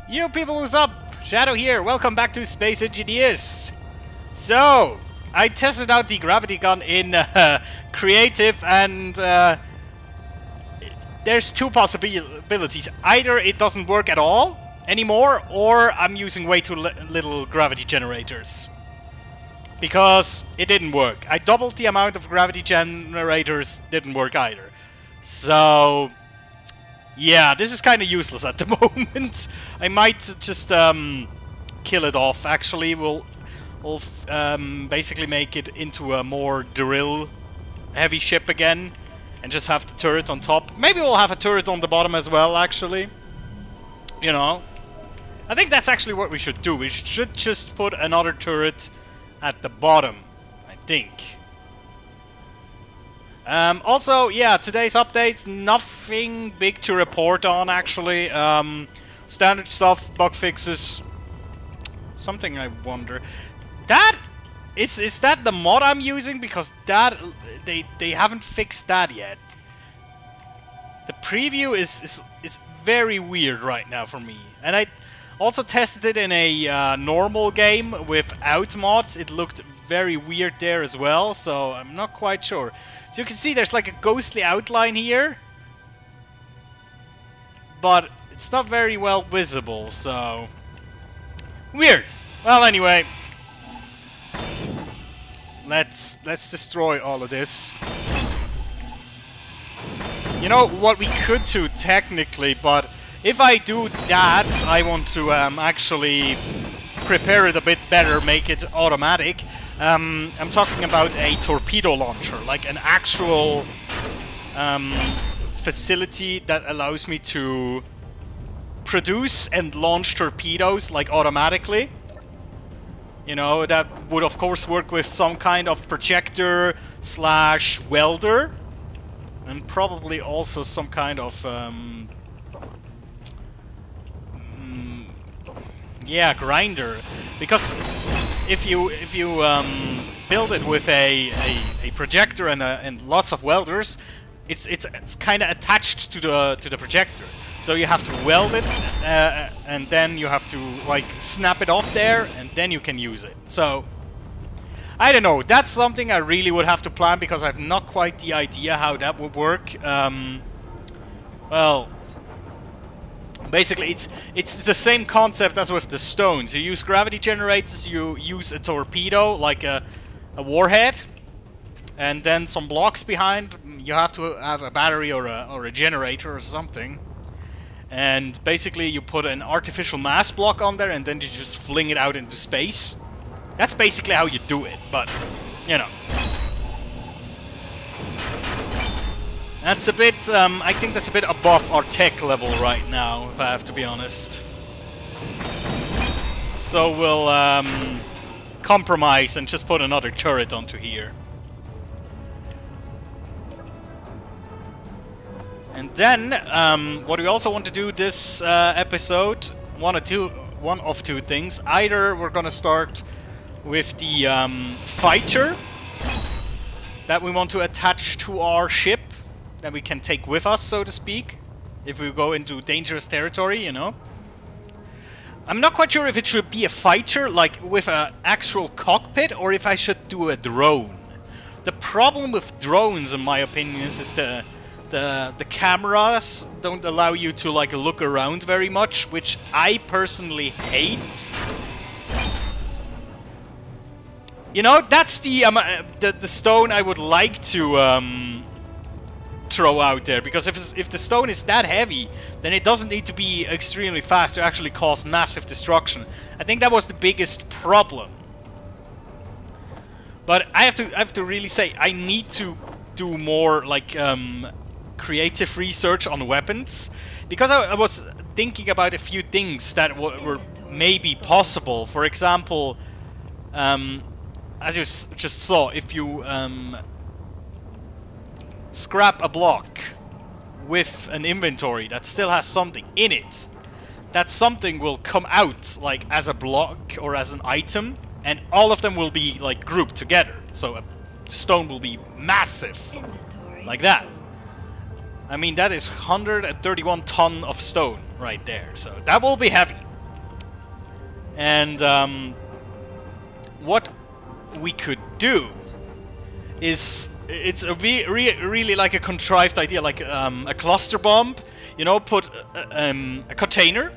You people, who's up? Shadow here, welcome back to Space Engineers. So, I tested out the Gravity gun in creative, and there's two possibilities. Either it doesn't work at all anymore, or I'm using way too little gravity generators. Because it didn't work. I doubled the amount of gravity generators, didn't work either. So, yeah, this is kind of useless at the moment. I might just kill it off. Actually, we'll basically make it into a more drill-heavy ship again, and just have the turret on top. Maybe we'll have a turret on the bottom as well, actually. You know, I think that's actually what we should do. We should just put another turret at the bottom, I think. Also, yeah, today's update, nothing big to report on, actually. Standard stuff, bug fixes. Something I wonder. Is that the mod I'm using? Because that they haven't fixed that yet. The preview is very weird right now for me. And I also tested it in a normal game without mods. It looked very weird there as well, so I'm not quite sure. So you can see there's like a ghostly outline here, but it's not very well visible, so weird. Well, anyway, let's destroy all of this. You know what we could do technically, but if I do that, I want to actually prepare it a bit better, make it automatic. I'm talking about a torpedo launcher, like an actual facility that allows me to produce and launch torpedoes, like, automatically. You know, that would of course work with some kind of projector slash welder, and probably also some kind of yeah, grinder, because if you build it with a projector and lots of welders, it's kind of attached to the projector. So you have to weld it, and then you have to like snap it off there, and then you can use it. So I don't know. That's something I really would have to plan, because I have not quite the idea how that would work. Well, basically, it's the same concept as with the stones. You use gravity generators, you use a torpedo, like a warhead, and then some blocks behind. You have to have a battery or a generator or something. And basically, you put an artificial mass block on there, and then you just fling it out into space. That's basically how you do it, but, you know. That's a bit, I think that's a bit above our tech level right now, if I have to be honest. So we'll compromise and just put another turret onto here. And then, what we also want to do this episode, one of two things. Either we're gonna start with the fighter that we want to attach to our ship, that we can take with us, so to speak, if we go into dangerous territory, you know. I'm not quite sure if it should be a fighter, like with an actual cockpit, or if I should do a drone. The problem with drones, in my opinion, is the cameras don't allow you to like look around very much, which I personally hate. You know, that's the stone I would like to throw out there, because if the stone is that heavy, then it doesn't need to be extremely fast to actually cause massive destruction. I think that was the biggest problem. But I have to really say, I need to do more like creative research on weapons, because I was thinking about a few things that were maybe possible. For example, as you just saw, if you scrap a block with an inventory that still has something in it, that something will come out like as a block or as an item, and all of them will be like grouped together. So a stone will be massive, like that. I mean, that is 131 ton of stone right there, so that will be heavy. And what we could do is, it's a really like a contrived idea, like a cluster bomb, you know, put a container,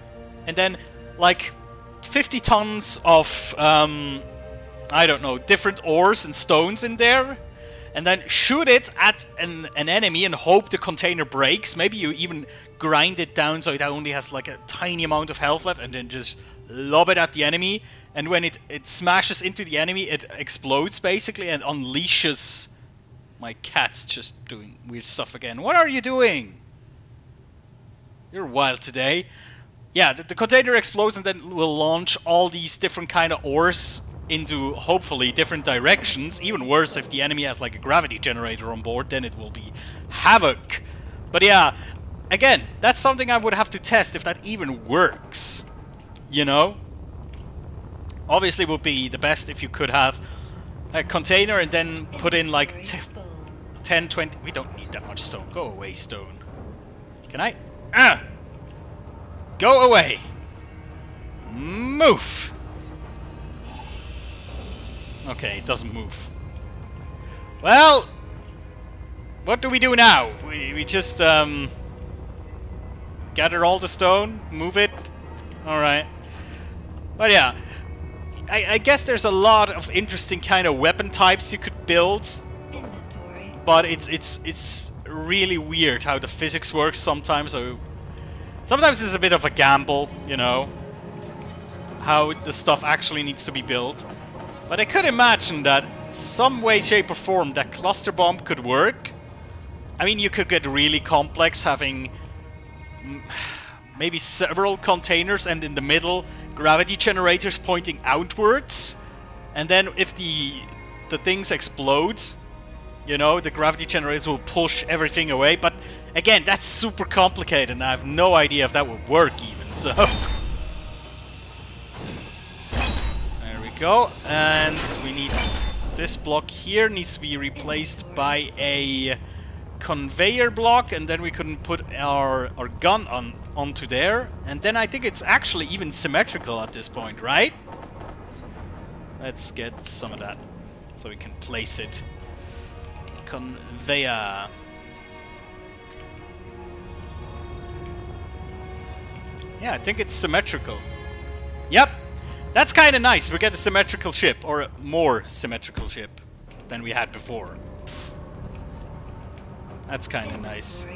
and then like 50 tons of, I don't know, different ores and stones in there, and then shoot it at an enemy and hope the container breaks. Maybe you even grind it down so it only has like a tiny amount of health left, and then just lob it at the enemy. And when it smashes into the enemy, it explodes basically and unleashes... My cat's just doing weird stuff again. What are you doing? You're wild today. Yeah, the container explodes and then will launch all these different kind of ores into, hopefully, different directions. Even worse, if the enemy has like a gravity generator on board, then it will be havoc. But yeah, again, that's something I would have to test if that even works. You know? Obviously, it would be the best if you could have a container and then put in like 10, 20... We don't need that much stone. Go away, stone. Can I? Go away! Move! Okay, it doesn't move. Well... What do we do now? We just, gather all the stone, move it. Alright. But yeah... I guess there's a lot of interesting kind of weapon types you could build, but it's really weird how the physics works sometimes. So sometimes it's a bit of a gamble, you know, how the stuff actually needs to be built. But I could imagine that some way, shape, or form that cluster bomb could work. I mean, you could get really complex, having maybe several containers, and in the middle gravity generators pointing outwards, and then if the things explode, you know, the gravity generators will push everything away. But again, that's super complicated, and I have no idea if that would work even. So there we go, and we need this block here needs to be replaced by a conveyor block, and then we couldn't put our gun onto there, and then I think it's actually even symmetrical at this point, right? Let's get some of that so we can place it. Conveyor. Yeah, I think it's symmetrical. Yep, that's kind of nice. We get a symmetrical ship, or a more symmetrical ship than we had before. That's kind of nice.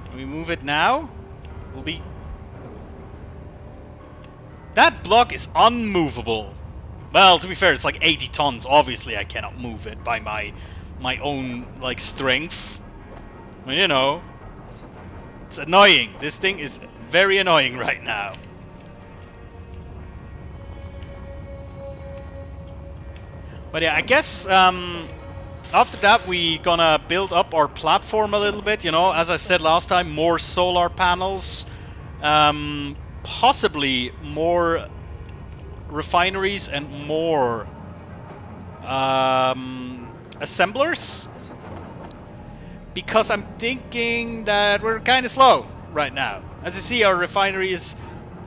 Can we move it now? Will be... That block is unmovable. Well, to be fair, it's like 80 tons. Obviously, I cannot move it by my own, like, strength. Well, you know. It's annoying. This thing is very annoying right now. But yeah, I guess, after that, we gonna build up our platform a little bit, you know, as I said last time, more solar panels, possibly more refineries and more assemblers, because I'm thinking that we're kind of slow right now. As you see, our refinery is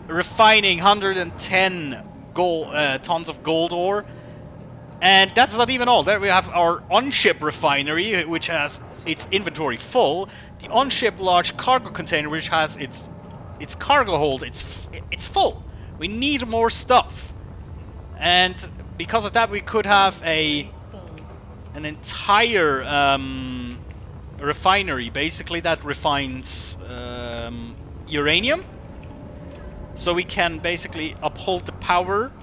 refining 110 tons of gold ore. And that's not even all. There we have our on-ship refinery, which has its inventory full. The on-ship large cargo container, which has its cargo hold, it's full. We need more stuff. And because of that, we could have an entire refinery, basically, that refines uranium. So we can basically uphold the power.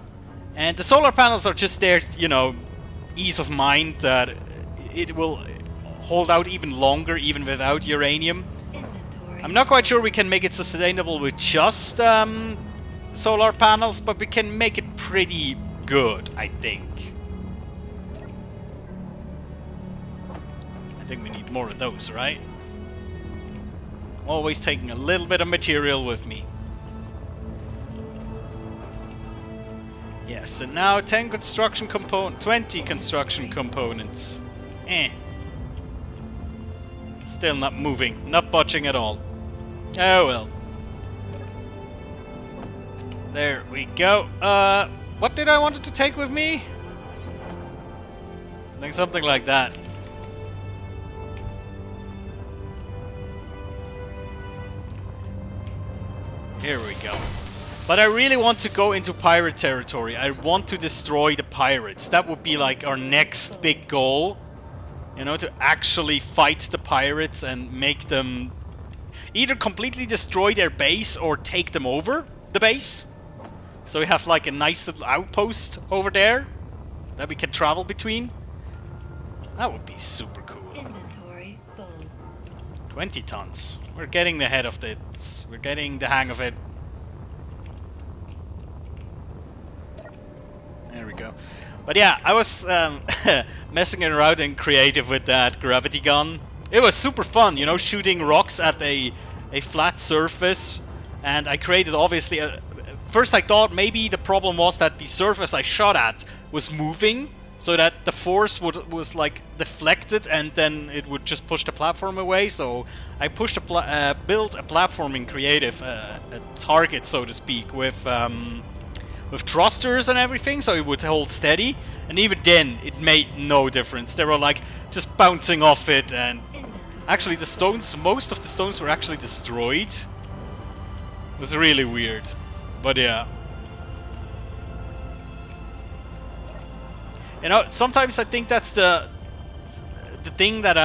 And the solar panels are just there, you know, ease of mind that it will hold out even longer, even without uranium. I'm not quite sure we can make it sustainable with just solar panels, but we can make it pretty good, I think. I think we need more of those, right? Always taking a little bit of material with me. Yes, and now 20 construction components. Still not moving, not budging at all. Oh well. There we go. What did I wanted to take with me? I think something like that. Here we go. But I really want to go into pirate territory. I want to destroy the pirates. That would be like our next big goal. You know, to actually fight the pirates and make them either completely destroy their base or take them over the base. So we have like a nice little outpost over there that we can travel between. That would be super cool. Inventory full. 20 tons. We're getting the head of this. We're getting the hang of it. There we go. But yeah, I was messing around in creative with that gravity gun. It was super fun, you know, shooting rocks at a flat surface. And I created, obviously, first I thought maybe the problem was that the surface I shot at was moving, so that the force was like deflected and then it would just push the platform away. So I pushed built a platform in creative, a target, so to speak, with thrusters and everything, so it would hold steady. And even then, it made no difference. They were like just bouncing off it, and actually the stones, most of the stones were actually destroyed. It was really weird, but yeah. You know, sometimes I think that's the thing that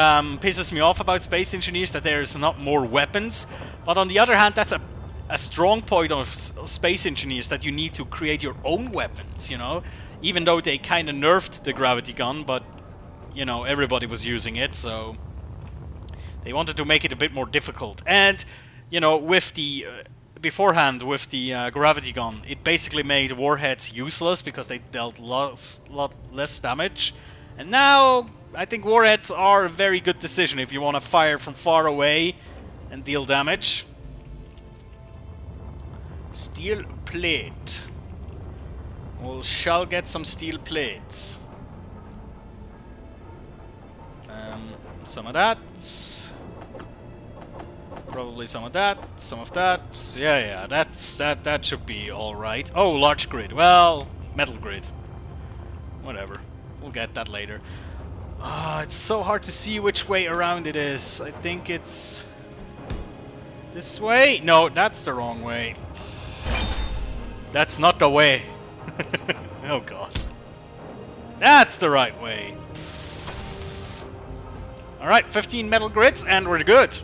pisses me off about space engineers, that there's not more weapons. But on the other hand, that's a strong point of space engineers, that you need to create your own weapons, you know? Even though they kind of nerfed the gravity gun, but, you know, everybody was using it, so they wanted to make it a bit more difficult. And, you know, with the... beforehand, with the gravity gun, it basically made warheads useless because they dealt lot less damage. And now, I think warheads are a very good decision if you want to fire from far away and deal damage. Steel plate. We shall get some steel plates. Some of that. Probably some of that, some of that. Yeah, that should be all right. Oh, large grid. Well, metal grid. Whatever. We'll get that later. It's so hard to see which way around it is. I think it's this way. No, that's the wrong way. That's not the way. Oh god. That's the right way. Alright, 15 metal grids and we're good.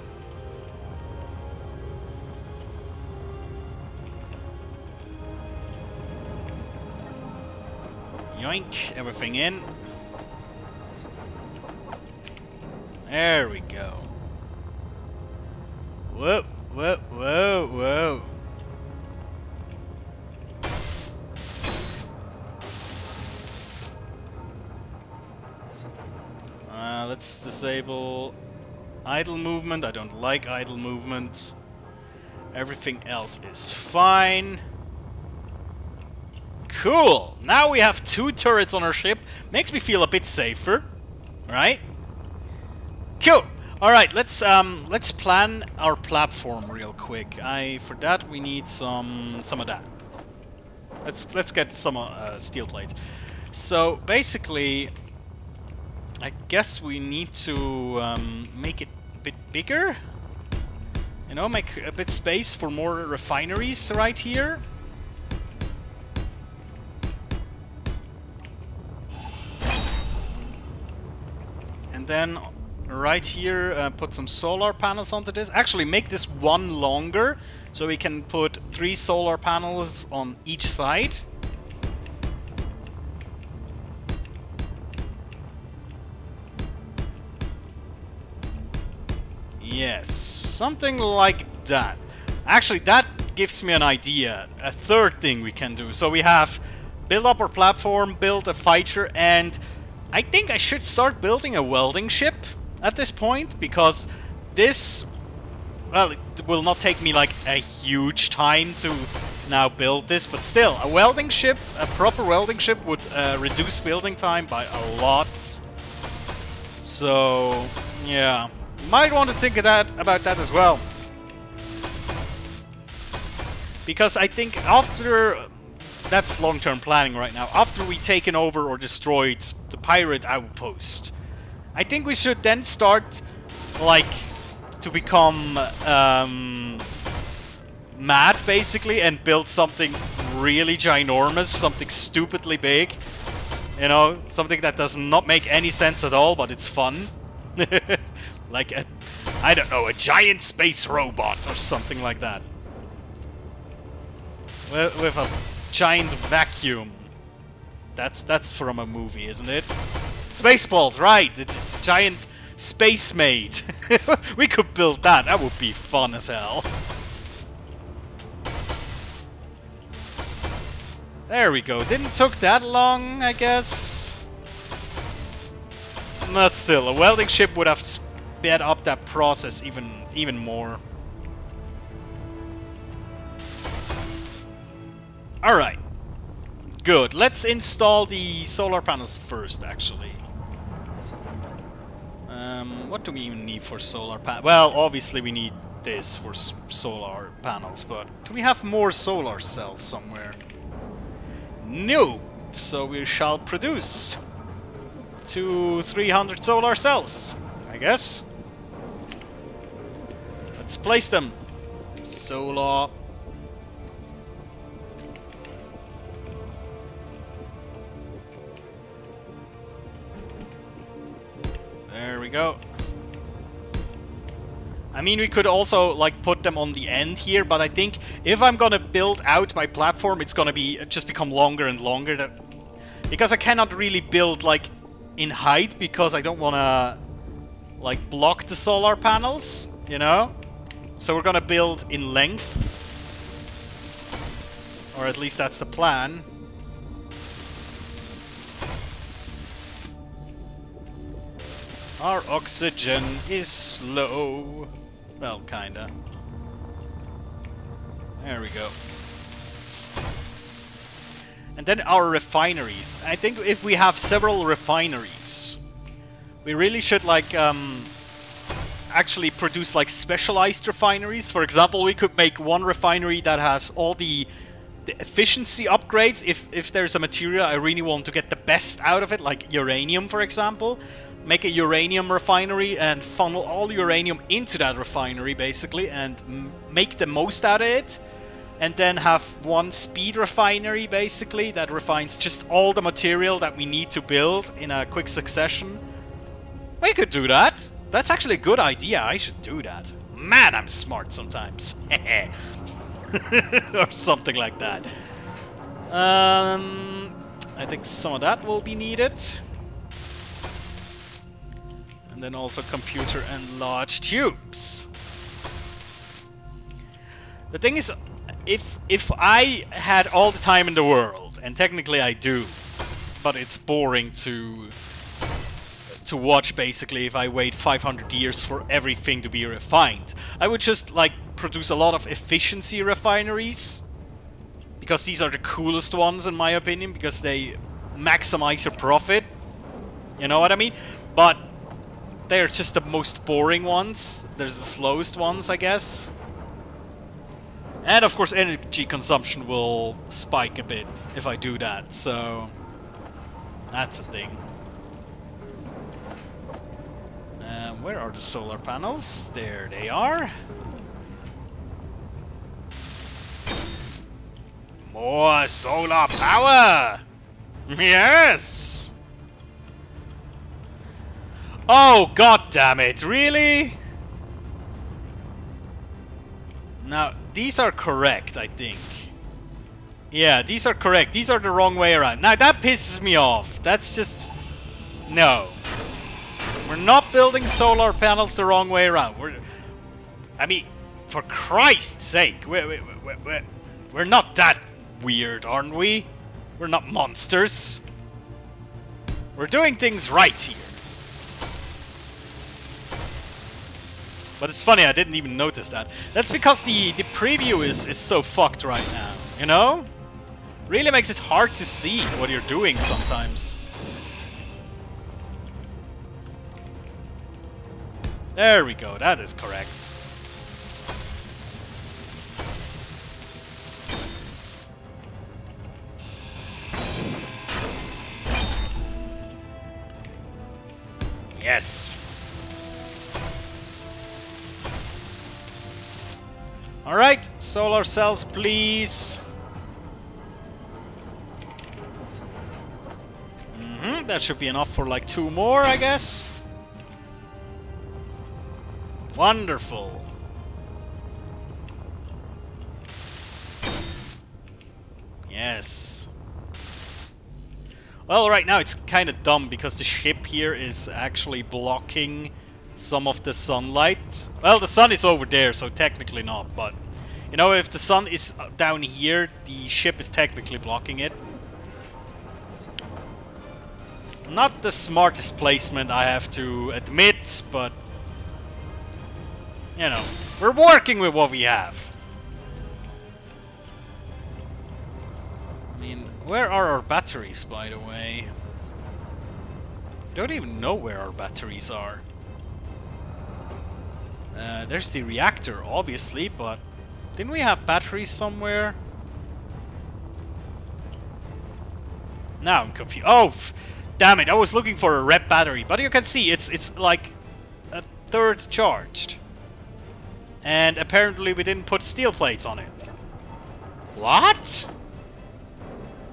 Yoink, everything in. There we go. Whoa, whoa, whoa, whoa. Let's disable idle movement. I don't like idle movement. Everything else is fine. Cool! Now we have 2 turrets on our ship. Makes me feel a bit safer. Right? Cool! Alright, let's plan our platform real quick. For that we need some of that. Let's get some steel plates. So basically, I guess we need to make it a bit bigger. You know, make a bit space for more refineries right here. And then right here, put some solar panels onto this. Actually, make this one longer, so we can put 3 solar panels on each side. Yes, something like that. Actually, that gives me an idea. A third thing we can do. So we have build up our platform, build a fighter, and I think I should start building a welding ship at this point, because this, well, it will not take me like a huge time to now build this, but still, a welding ship, a proper welding ship would reduce building time by a lot. So, yeah. Might want to think of about that as well. Because I think after... That's long-term planning right now. After we taken over or destroyed the pirate outpost, I think we should then start, like, to become mad, basically, and build something really ginormous, something stupidly big. You know, something that does not make any sense at all, but it's fun. Like a, I don't know, a giant space robot or something like that. With a giant vacuum. That's from a movie, isn't it? Spaceballs, right? It's a giant space maid. We could build that. That would be fun as hell. There we go. Didn't took that long, I guess. Not still. A welding ship would have sped up that process even more. Alright. Good. Let's install the solar panels first, actually. What do we even need for solar panels? Well, obviously we need this for solar panels, but do we have more solar cells somewhere? No. So we shall produce 300 solar cells, I guess. Let's place them. Solar. There we go. I mean, we could also, like, put them on the end here, but I think if I'm gonna build out my platform, it's gonna be just become longer and longer. Because I cannot really build, like, in height, because I don't wanna, like, block the solar panels, you know? So we're gonna build in length. Or at least that's the plan. Our oxygen is low. Well, kinda. There we go. And then our refineries. I think if we have several refineries, we really should, like, actually produce, like, specialized refineries. For example, we could make one refinery that has all the efficiency upgrades. If there's a material I really want to get the best out of it, like uranium, for example. Make a uranium refinery and funnel all uranium into that refinery, basically, and make the most out of it. And then have one speed refinery, basically, that refines just all the material that we need to build in a quick succession. We could do that. That's actually a good idea. I should do that. Man, I'm smart sometimes. Or something like that. I think some of that will be needed. And then also computer and large tubes. The thing is, if I had all the time in the world, and technically I do, but it's boring to watch, basically, if I wait 500 years for everything to be refined. I would just, like, produce a lot of efficiency refineries, because these are the coolest ones, in my opinion, because they maximize your profit. You know what I mean? But they're just the most boring ones. There's the slowest ones, I guess. And of course energy consumption will spike a bit if I do that, so that's a thing. Where are the solar panels? There they are. More solar power! Yes! Oh, god damn it, really? Now, these are correct, I think. Yeah, these are correct. These are the wrong way around. Now, that pisses me off. That's just... No. We're not building solar panels the wrong way around. I mean, for Christ's sake, we're not that weird, aren't we? We're not monsters. We're doing things right here. But it's funny, I didn't even notice that. That's because the preview is so fucked right now, you know? Really makes it hard to see what you're doing sometimes. There we go, that is correct. Yes. Alright, solar cells, please. That should be enough for like 2 more, I guess. Wonderful. Yes. Well, right now it's kind of dumb because the ship here is actually blocking some of the sunlight. Well, the sun is over there, so technically not, but you know, if the sun is down here, the ship is technically blocking it. Not the smartest placement, I have to admit, but you know, we're working with what we have. I mean, where are our batteries, by the way? I don't even know where our batteries are. There's the reactor, obviously, but didn't we have batteries somewhere? Now I'm confused. Oh, damn it! I was looking for a red battery, but you can see it's like a third charged, and apparently we didn't put steel plates on it. What?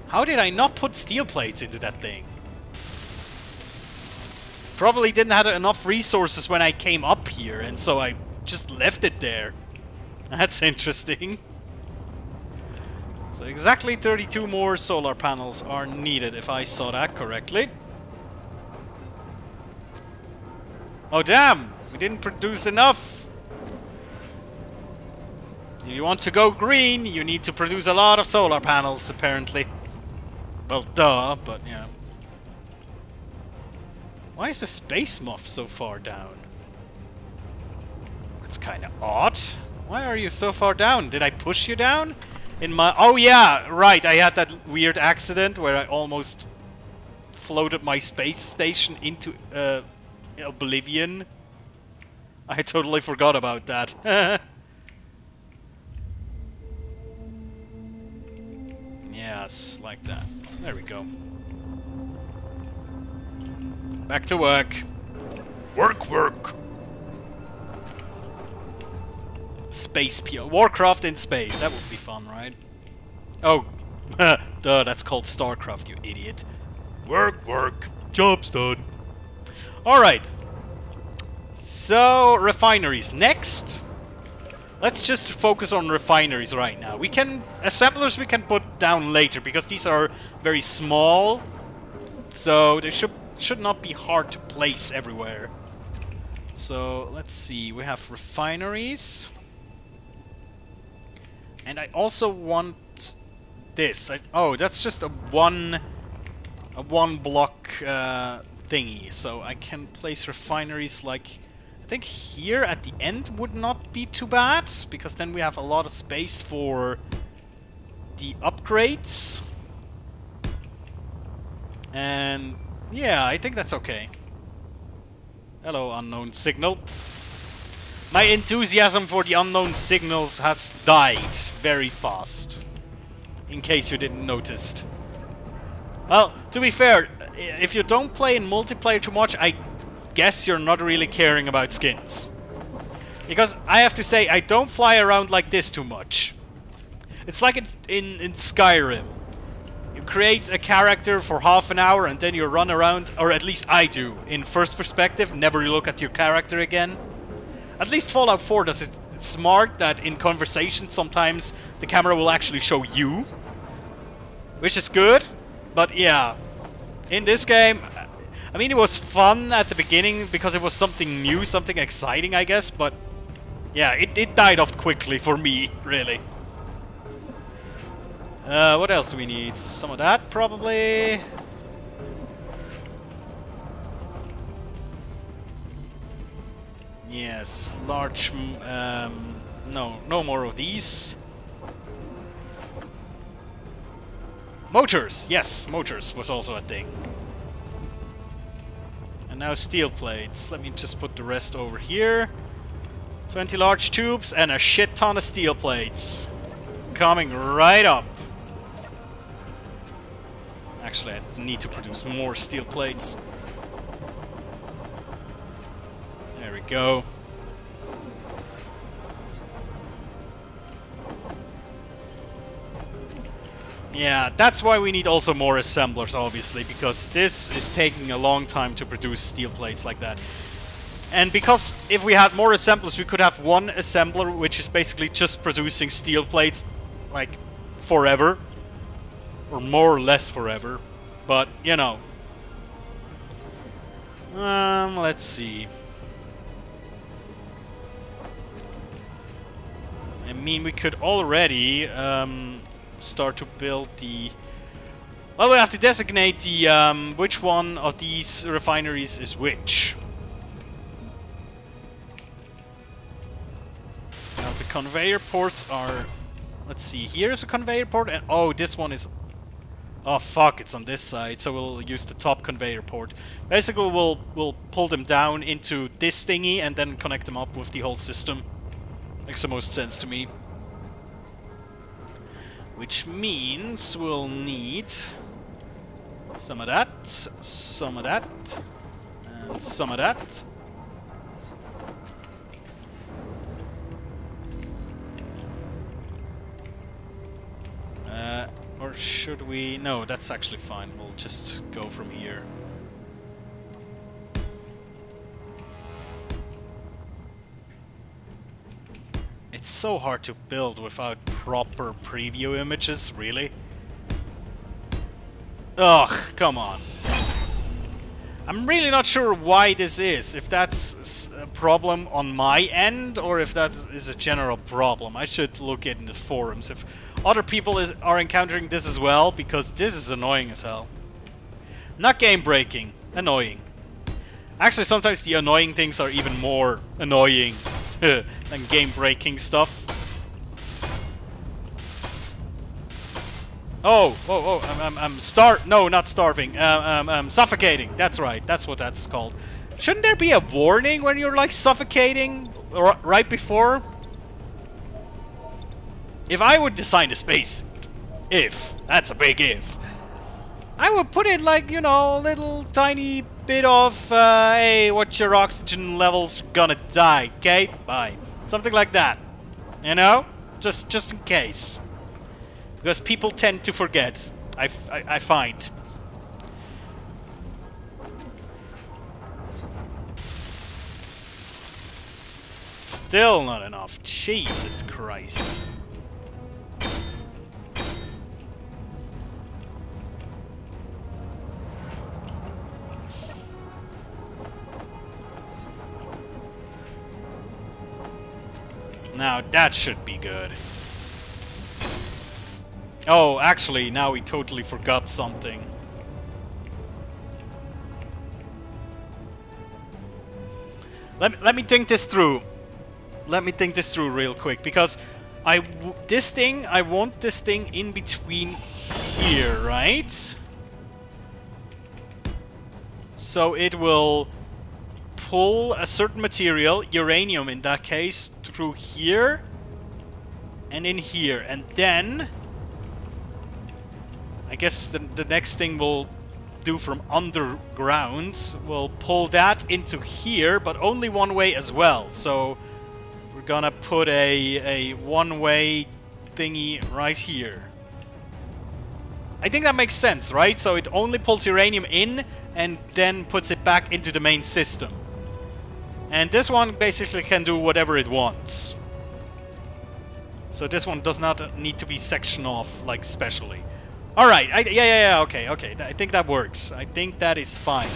How did I not put steel plates into that thing? Probably didn't have enough resources when I came up here, and so I just left it there. That's interesting. So exactly 32 more solar panels are needed, if I saw that correctly. Oh damn! We didn't produce enough! If you want to go green, you need to produce a lot of solar panels, apparently. Well, duh, but yeah. Why is the space muff so far down? That's kinda odd. Why are you so far down? Did I push you down? In my... Oh yeah, right, I had that weird accident where I almost floated my space station into oblivion. I totally forgot about that. Yes, like that. There we go. Back to work. Work, work. Space PO. Warcraft in space. That would be fun, right? Oh. Duh, that's called StarCraft, you idiot. Work, work. Job's done. Alright. So, refineries. Next. Let's just focus on refineries right now. We can... Assemblers we can put down later, because these are very small. So, they should not be hard to place everywhere. So, let's see. We have refineries. And I also want this. Oh, that's just a one block thingy. So I can place refineries like, I think here at the end would not be too bad, because then we have a lot of space for the upgrades. And yeah, I think that's okay. Hello, unknown signal. My enthusiasm for the unknown signals has died very fast. In case you didn't notice. Well, to be fair, if you don't play in multiplayer too much, I guess you're not really caring about skins. Because I have to say, I don't fly around like this too much. It's like in Skyrim. You create a character for half an hour and then you run around, or at least I do, in first perspective, never look at your character again. At least Fallout 4 does it smart that in conversation sometimes the camera will actually show you. Which is good, but yeah. In this game, I mean, it was fun at the beginning because it was something new, something exciting, I guess, but yeah, it died off quickly for me, really. What else do we need? Some of that, probably. Yes, large... no more of these. Motors! Yes, motors was also a thing. And now steel plates. Let me just put the rest over here. 20 large tubes and a shit ton of steel plates. Coming right up. Actually, I need to produce more steel plates. go. Yeah, that's why we need also more assemblers, obviously, because this is taking a long time to produce steel plates like that. And because if we had more assemblers, we could have one assembler which is basically just producing steel plates, like, forever. Or more or less forever. But, you know. Let's see. I mean, we could already start to build the... Well, we have to designate the which one of these refineries is which. Now the conveyor ports are... Let's see, here's a conveyor port, and oh, this one is... Oh fuck, it's on this side, so we'll use the top conveyor port. Basically, we'll pull them down into this thingy and then connect them up with the whole system. Makes the most sense to me. Which means we'll need some of that, some of that, and some of that. Or should we... No, that's actually fine. We'll just go from here. It's so hard to build without proper preview images, really. Ugh, come on. I'm really not sure why this is. If that's a problem on my end, or if that is a general problem. I should look in the forums if other people are encountering this as well, because this is annoying as hell. Not game breaking, annoying. Actually, sometimes the annoying things are even more annoying than game breaking stuff. No, not starving. Suffocating. That's right. That's what that's called. Shouldn't there be a warning when you're like suffocating right before? If I would design a spacesuit, that's a big if, I would put in like, you know, a little tiny bit of, hey, what's your oxygen levels? Gonna die, okay? Bye. Something like that. You know? Just in case. Because people tend to forget, I find. Still not enough. Jesus Christ. Now that should be good. Oh, actually, now we totally forgot something. Let me think this through. Let me think this through real quick, because I want this thing in between here, right? So it will pull a certain material, uranium in that case, through here and in here, and then I guess the next thing we'll do from underground, we'll pull that into here, but only one way as well. So we're gonna put a one-way thingy right here. I think that makes sense, right? So it only pulls uranium in and then puts it back into the main system. And this one basically can do whatever it wants. So this one does not need to be sectioned off, like, specially. Alright, yeah, okay. I think that works. I think that is fine.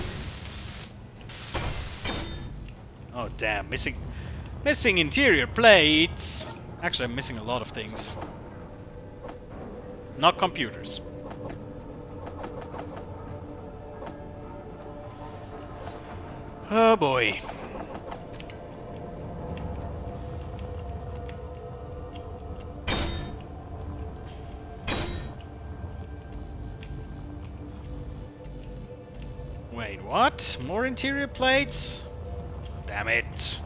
Oh, damn. Missing interior plates. Actually, I'm missing a lot of things. Not computers. Oh, boy. Wait, what? More interior plates? Damn it.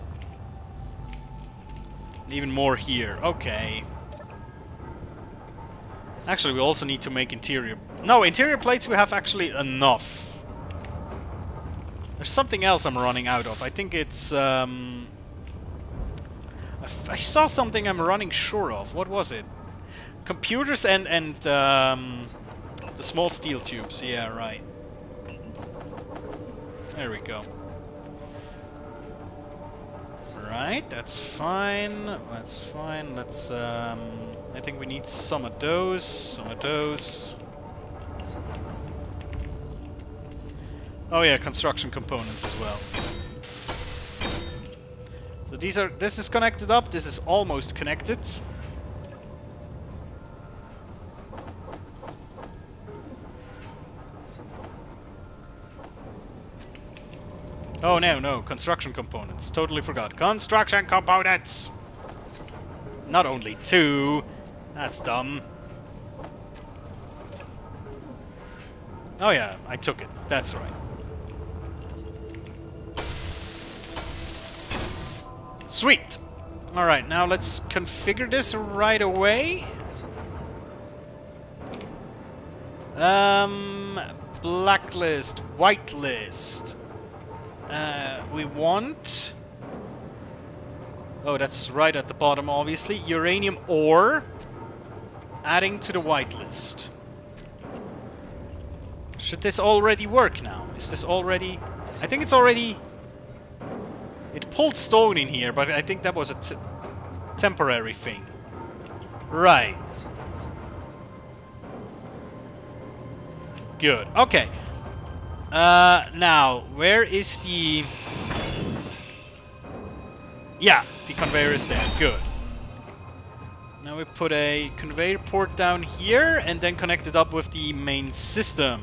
Even more here. Okay. Actually, we also need to make interior... No, interior plates we have actually enough. There's something else I'm running out of. I think it's... I saw something I'm running short of. What was it? Computers and the small steel tubes. Yeah, right. There we go. Right, that's fine. That's fine. Let's... I think we need some of those. Some of those. Oh yeah, construction components as well. So these are... This is connected up. This is almost connected. Oh no, construction components. Totally forgot. Construction components! Not only 2. That's dumb. Oh yeah, I took it. That's right. Sweet! Alright, now let's configure this right away. Blacklist, whitelist. We want... Oh, that's right at the bottom, obviously. Uranium ore. Adding to the whitelist. Should this already work now? Is this already... I think it's already... It pulled stone in here, but I think that was a temporary thing. Right. Good. Okay. Now, where is the... Yeah, the conveyor is there. Good. Now we put a conveyor port down here and then connect it up with the main system.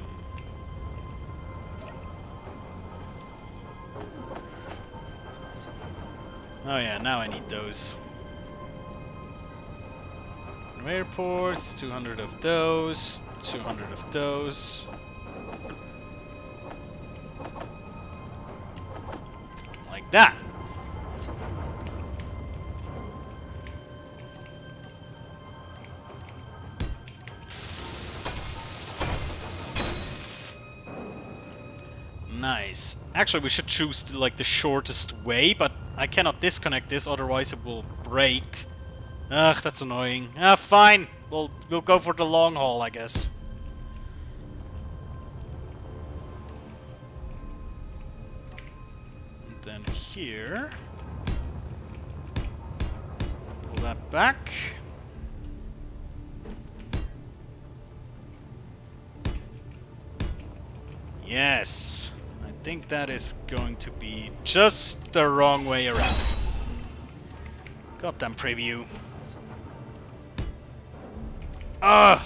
Oh yeah, now I need those. Conveyor ports, 200 of those, 200 of those. Like that. Nice. Actually, we should choose like the shortest way, but I cannot disconnect this, otherwise it will break. Ugh, that's annoying. Ah, fine. We'll go for the long haul, I guess. And then here, pull that back. Yes. I think that is going to be just the wrong way around. Goddamn preview. Ah!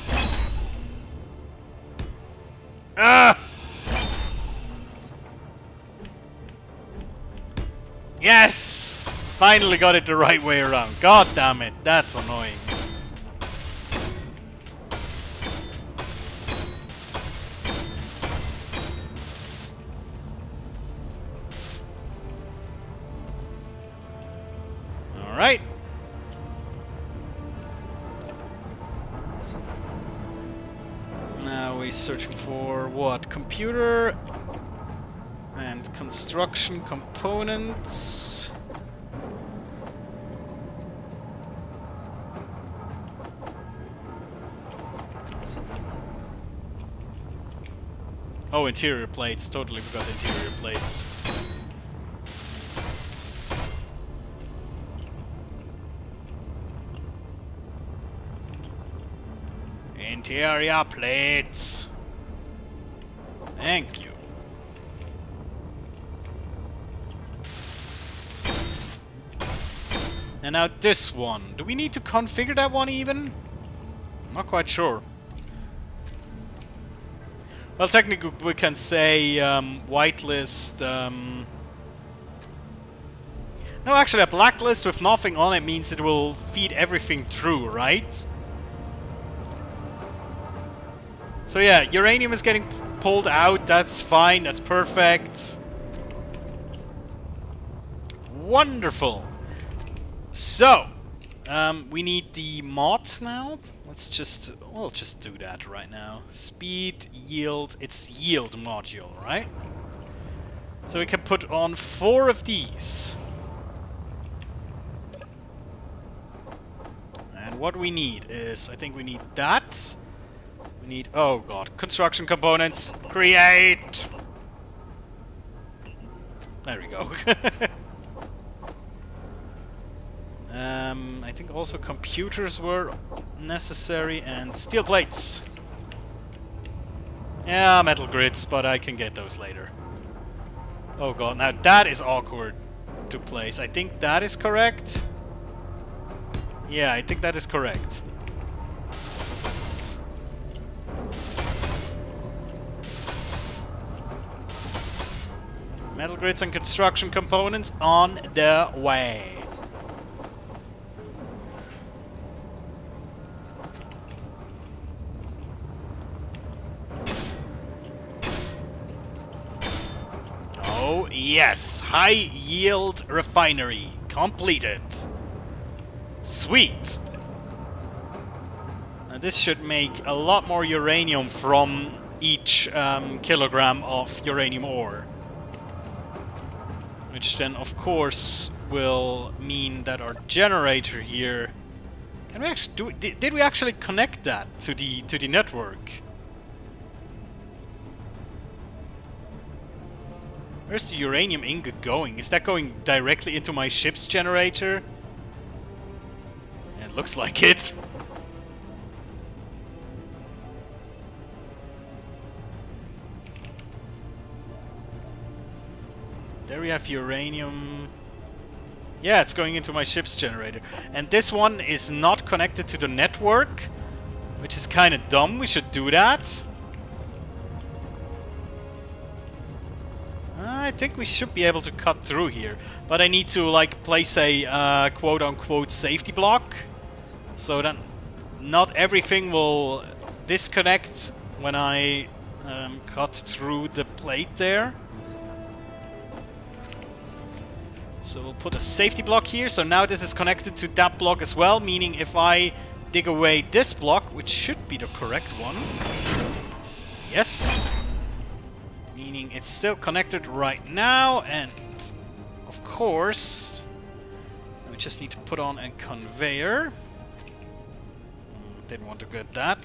Ah! Yes! Finally got it the right way around. God damn it, that's annoying. Alright. Now we're searching for what? Computer and construction components. Oh, interior plates. Totally forgot interior plates. Interior plates. Thank you. And now this one. Do we need to configure that one even? I'm not quite sure. Well, technically we can say whitelist. No, actually a blacklist with nothing on it means it will feed everything through, right? So yeah, uranium is getting pulled out, that's fine, that's perfect. Wonderful! So, we need the mods now. We'll just do that right now. Speed, yield, it's yield module, right? So we can put on 4 of these. And what we need is, I think we need that. We need, oh god, construction components. Create! There we go. I think also computers were necessary and steel plates. Yeah, metal grids, but I can get those later. Oh god, now that is awkward to place. I think that is correct. Yeah, I think that is correct. Metal grids and construction components on the way. Oh yes, high yield refinery completed. Sweet. Now this should make a lot more uranium from each kilogram of uranium ore. Which then, of course, will mean that our generator here... Can we actually did we actually connect that to the network? Where's the uranium ingot going? Is that going directly into my ship's generator? It looks like it. There we have uranium. Yeah, it's going into my ship's generator. And this one is not connected to the network, which is kind of dumb. We should do that. I think we should be able to cut through here. But I need to, like, place a quote-unquote safety block. So that not everything will disconnect when I cut through the plate there. So we'll put a safety block here. So now this is connected to that block as well, meaning if I dig away this block, which should be the correct one. Yes. Meaning it's still connected right now, and of course we just need to put on a conveyor. Didn't want to get that.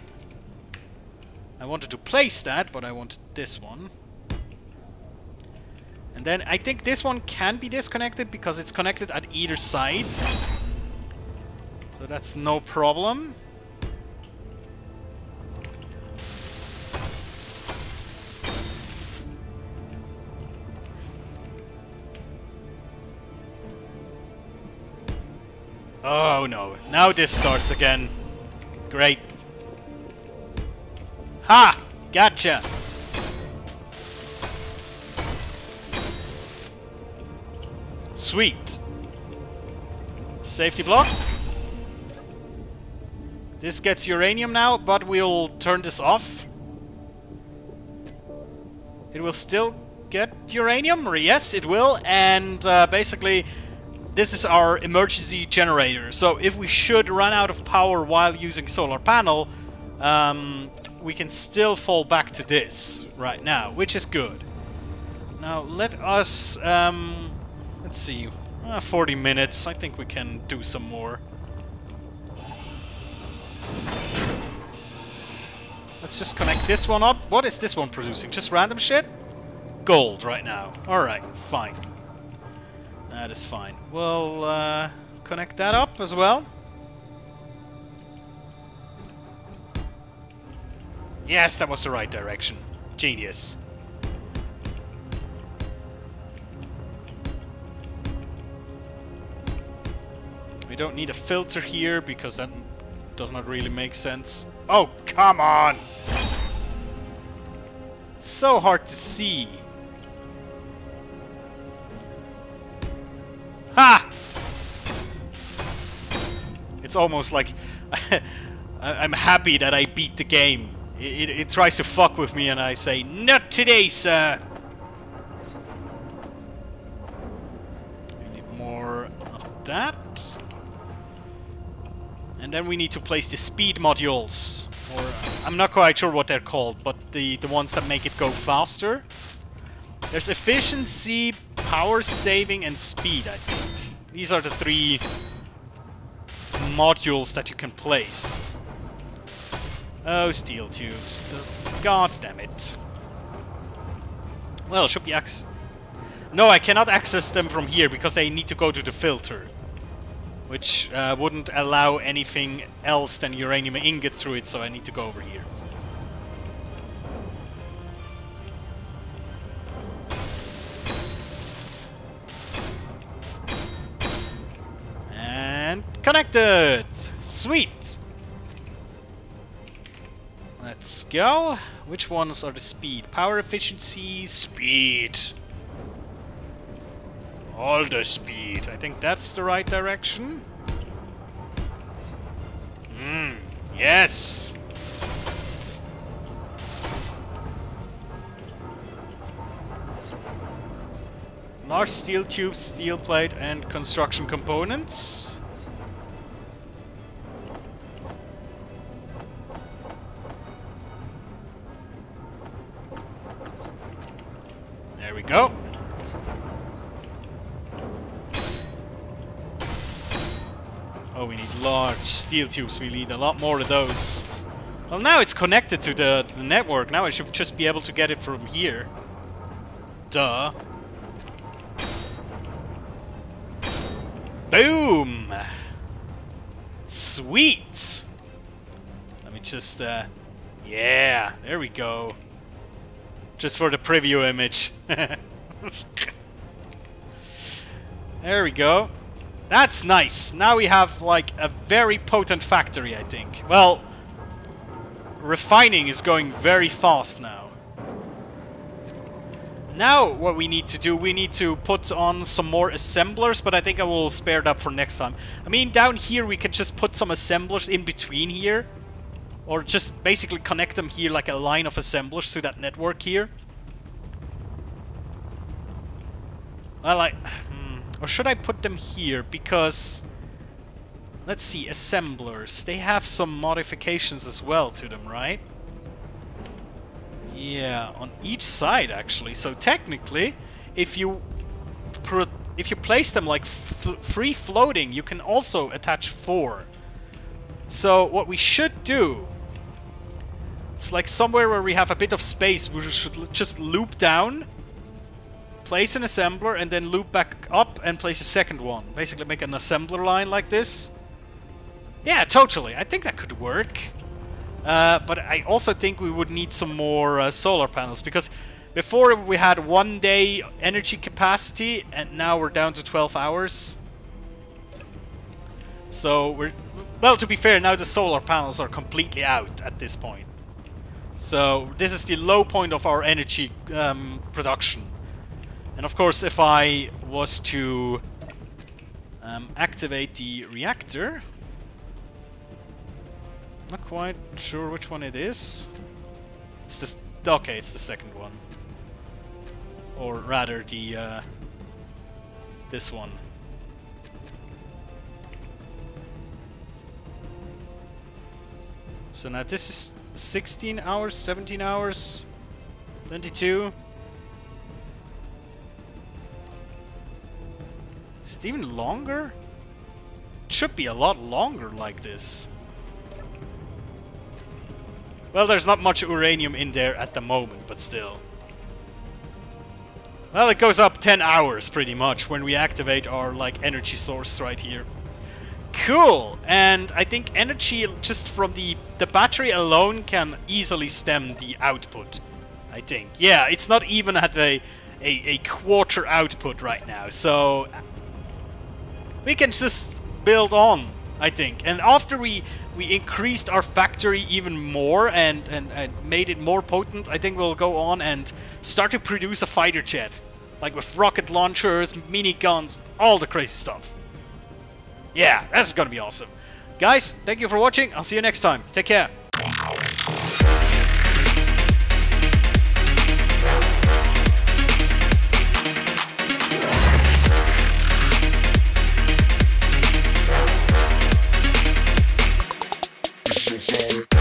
I wanted to place that, but I wanted this one. And then I think this one can be disconnected because it's connected at either side. So that's no problem. Oh no, now this starts again. Great. Ha! Gotcha! Sweet. Safety block. This gets uranium now, but we'll turn this off. It will still get uranium? Yes, it will. And basically, this is our emergency generator. So if we should run out of power while using solar panel, we can still fall back to this right now, which is good. Now let us... let's see, 40 minutes. I think we can do some more. Let's just connect this one up. What is this one producing? Just random shit? Gold right now. Alright, fine. That is fine. We'll connect that up as well. Yes, that was the right direction. Genius. We don't need a filter here because that does not really make sense. Oh, come on! It's so hard to see. Ha! It's almost like I'm happy that I beat the game. It tries to fuck with me and I say, "Not today, sir!" We need more of that. And then we need to place the speed modules. Or I'm not quite sure what they're called, but the ones that make it go faster. There's efficiency, power saving, and speed, I think. These are the 3 modules that you can place. Oh, steel tubes. God damn it. Well, should be No, I cannot access them from here because I need to go to the filter. Which wouldn't allow anything else than uranium ingot through it, so I need to go over here. And connected! Sweet! Let's go. Which ones are the speed? Power efficiency, speed. All the speed. I think that's the right direction. Yes! Large steel tubes, steel plate, and construction components. There we go. Oh, we need large steel tubes. We need a lot more of those. Well, now it's connected to the network. Now I should just be able to get it from here. Duh. Boom! Sweet! Let me just, yeah, there we go. Just for the preview image. There we go. That's nice. Now we have, like, a very potent factory, I think. Well, refining is going very fast now. Now, what we need to do, we need to put on some more assemblers, but I think I will spare that for next time. I mean, down here we can just put some assemblers in between here. Or just basically connect them here like a line of assemblers to that network here. Well, or should I put them here? Because, let's see, assemblers. They have some modifications as well to them, right? Yeah, on each side actually. So technically, if you place them like free floating, you can also attach 4. So what we should do, it's like somewhere where we have a bit of space, we should just loop down, place an assembler, and then loop back up and place a second one. Basically make an assembler line like this. Yeah, totally. I think that could work. But I also think we would need some more solar panels, because before we had 1 day energy capacity, and now we're down to 12 hours. So we're... Well, to be fair, now the solar panels are completely out at this point. So this is the low point of our energy production. And of course, if I was to activate the reactor... Not quite sure which one it is. It's this. Okay, it's the second one, or rather the this one. So now this is 16 hours, 17 hours, 22. Is it even longer? It should be a lot longer like this. Well, there's not much uranium in there at the moment, but still. Well, it goes up 10 hours, pretty much, when we activate our, like, energy source right here. Cool! And I think energy, just from the battery alone, can easily stem the output, I think. Yeah, it's not even at a quarter output right now, so... We can just build on, I think. And after we increased our factory even more and made it more potent, I think we'll go on and start to produce a fighter jet. Like with rocket launchers, miniguns, all the crazy stuff. Yeah, that's gonna be awesome. Guys, thank you for watching. I'll see you next time. Take care. Sorry.